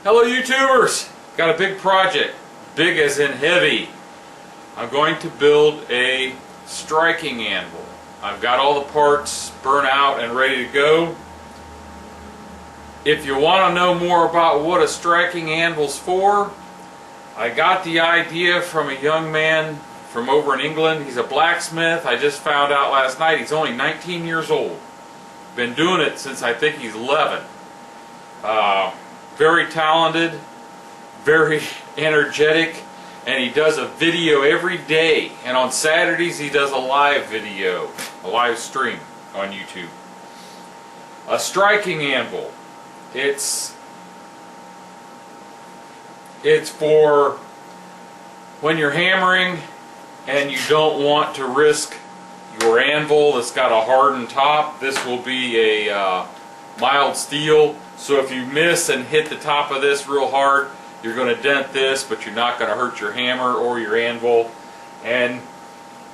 Hello YouTubers! Got a big project, big as in heavy. I'm going to build a striking anvil. I've got all the parts burnt out and ready to go. If you want to know more about what a striking anvil's for, I got the idea from a young man from over in England. He's a blacksmith. I just found out last night he's only 19 years old. Been doing it since I think he's 11. Very talented, very energetic, and he does a video every day. And on Saturdays he does a live video, a live stream on YouTube. A striking anvil. It's for when you're hammering and you don't want to risk your anvil that's got a hardened top. This will be a mild steel, so if you miss and hit the top of this real hard, you're going to dent this, but you're not going to hurt your hammer or your anvil. And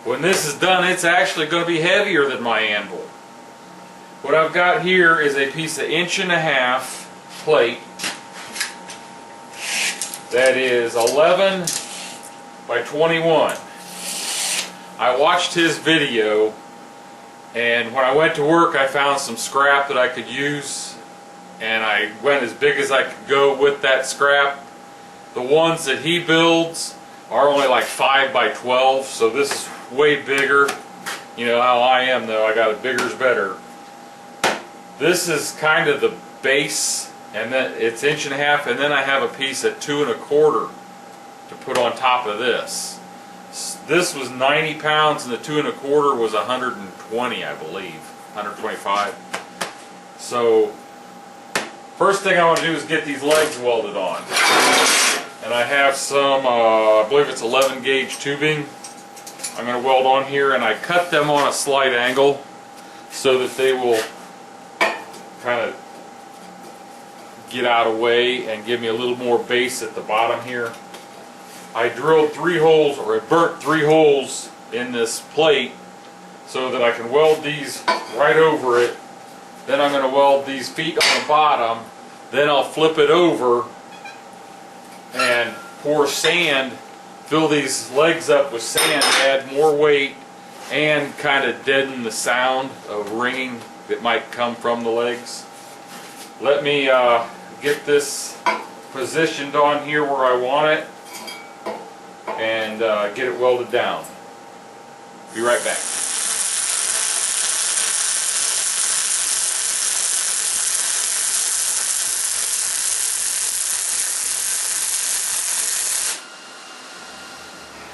when this is done, it's actually going to be heavier than my anvil. What I've got here is a piece of 1.5" plate that is 11 by 21. I watched his video, and when I went to work I found some scrap that I could use, and I went as big as I could go with that scrap. The ones that he builds are only like 5 by 12, so this is way bigger. You know how I am though, I got a bigger's better. This is kind of the base, and then it's 1.5", and then I have a piece at 2.25 to put on top of this. This was 90 pounds and the 2.25 was 120, I believe, 125. So first thing I want to do is get these legs welded on. And I have some, I believe it's 11 gauge tubing I'm going to weld on here, and I cut them on a slight angle so that they will kind of get out of the way and give me a little more base at the bottom here. I drilled 3 holes, or I burnt 3 holes in this plate so that I can weld these right over it. Then I'm going to weld these feet on the bottom. Then I'll flip it over and pour sand, fill these legs up with sand, add more weight, and kind of deaden the sound of ringing that might come from the legs. Let me get this positioned on here where I want it and get it welded down. Be right back.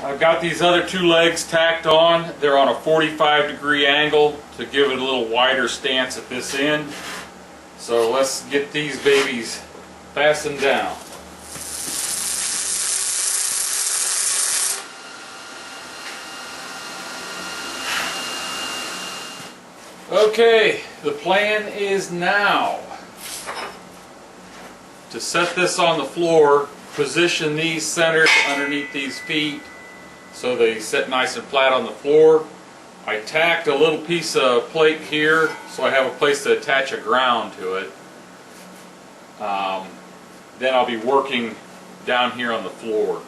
I've got these other 2 legs tacked on. They're on a 45-degree angle to give it a little wider stance at this end. So let's get these babies fastened down. Okay, the plan is now to set this on the floor, position these centered underneath these feet so they sit nice and flat on the floor. I tacked a little piece of plate here so I have a place to attach a ground to it. Then I'll be working down here on the floor,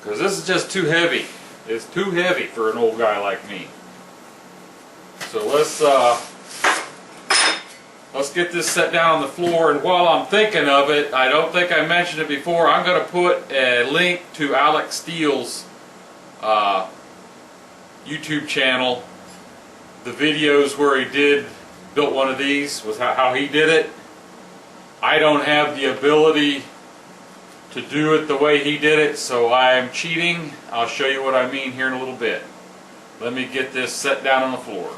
because this is just too heavy. It's too heavy for an old guy like me. So let's get this set down on the floor. And while I'm thinking of it, I don't think I mentioned it before, I'm going to put a link to Alex Steele's YouTube channel. The videos where he built one of these was how he did it. I don't have the ability to do it the way he did it, so I'm cheating. I'll show you what I mean here in a little bit. Let me get this set down on the floor.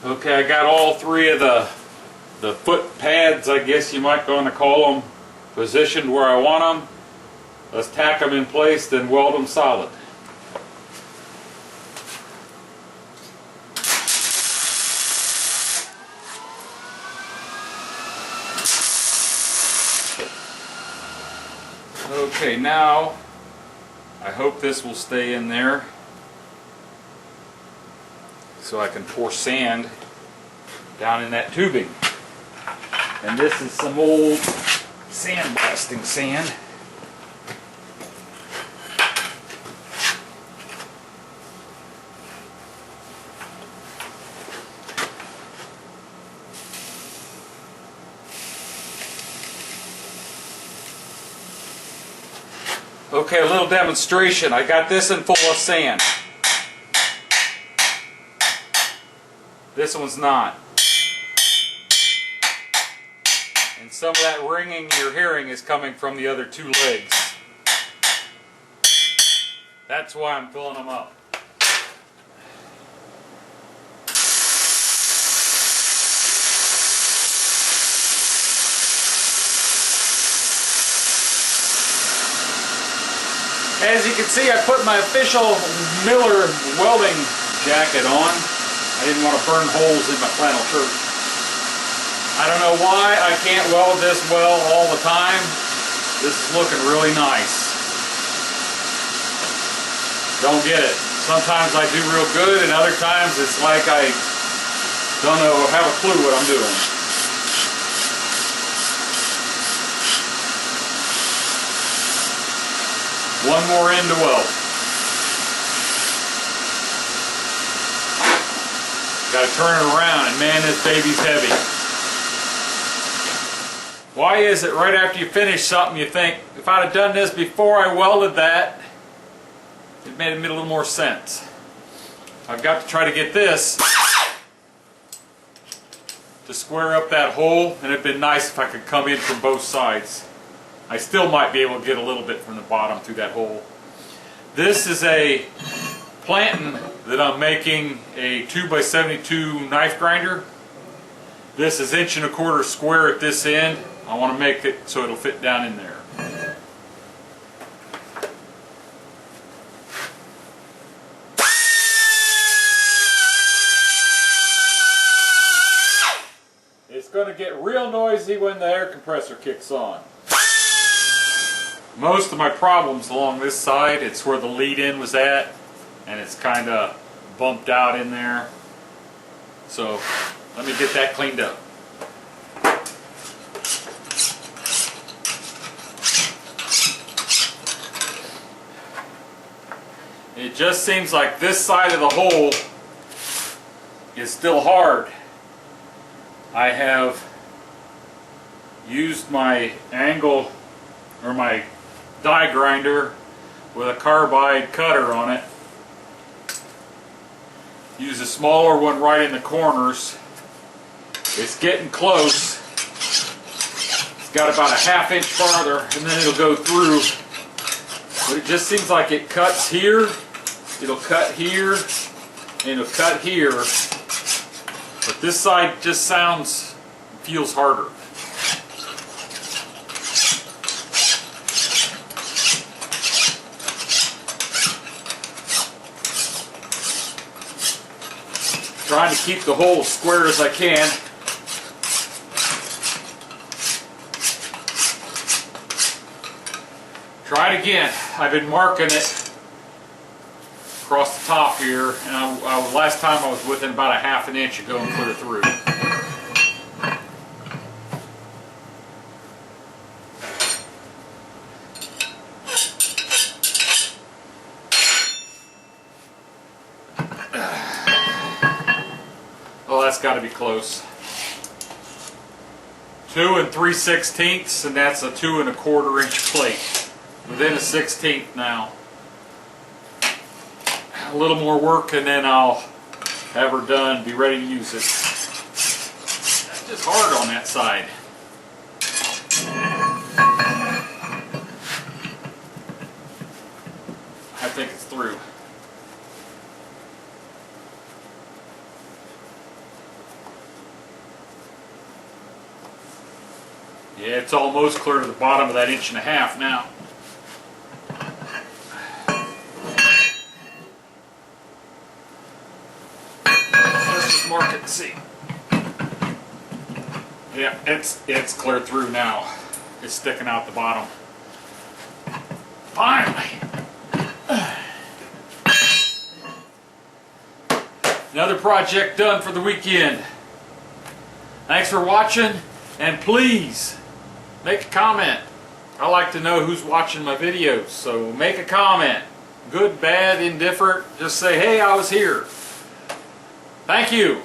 Okay, I got all 3 of the foot pads, I guess you might want to call them, positioned where I want them. Let's tack them in place, then weld them solid. Okay, now I hope this will stay in there so I can pour sand down in that tubing. And this is some old sandblasting sand. Okay, a little demonstration. I got this in full of sand. This one's not. And some of that ringing you're hearing is coming from the other two legs. That's why I'm filling them up. As you can see, I put my official Miller welding jacket on. I didn't want to burn holes in my flannel shirt. I don't know why I can't weld this well all the time. This is looking really nice. Don't get it. Sometimes I do real good, and other times it's like I don't know, have a clue what I'm doing. One more end to weld. Got to turn it around, and man, this baby's heavy. Why is it right after you finish something you think, if I'd have done this before I welded that, it made a little more sense. I've got to try to get this to square up that hole, and it'd been nice if I could come in from both sides. I still might be able to get a little bit from the bottom through that hole. This is a planting that I'm making a 2x72 knife grinder. This is 1¼ inch square at this end. I want to make it so it'll fit down in there. It's going to get real noisy when the air compressor kicks on. Most of my problems along this side, it's where the lead-in was at, and it's kind of bumped out in there. So let me get that cleaned up. It just seems like this side of the hole is still hard. I have used my angle or my die grinder with a carbide cutter on it. Use a smaller one right in the corners. It's getting close. It's got about a ½ inch farther, and then it'll go through. But it just seems like it cuts here, it'll cut here, and it'll cut here. But this side just feels harder. Trying to keep the hole as square as I can. Try it again. I've been marking it across the top here, and last time I was within about a ½ inch of going clear through. Well, that's got to be close. 2 3/16, and that's a 2¼ inch plate. Within a 1/16 now. A little more work, and then I'll have her done, be ready to use it. That's just hard on that side. I think it's through. Yeah, it's almost clear to the bottom of that 1½ inch now. Let's just mark it and see. Yeah, it's clear through now. It's sticking out the bottom. Finally! Another project done for the weekend. Thanks for watching. And please, make a comment. I like to know who's watching my videos, so make a comment. Good, bad, indifferent, just say, hey, I was here. Thank you.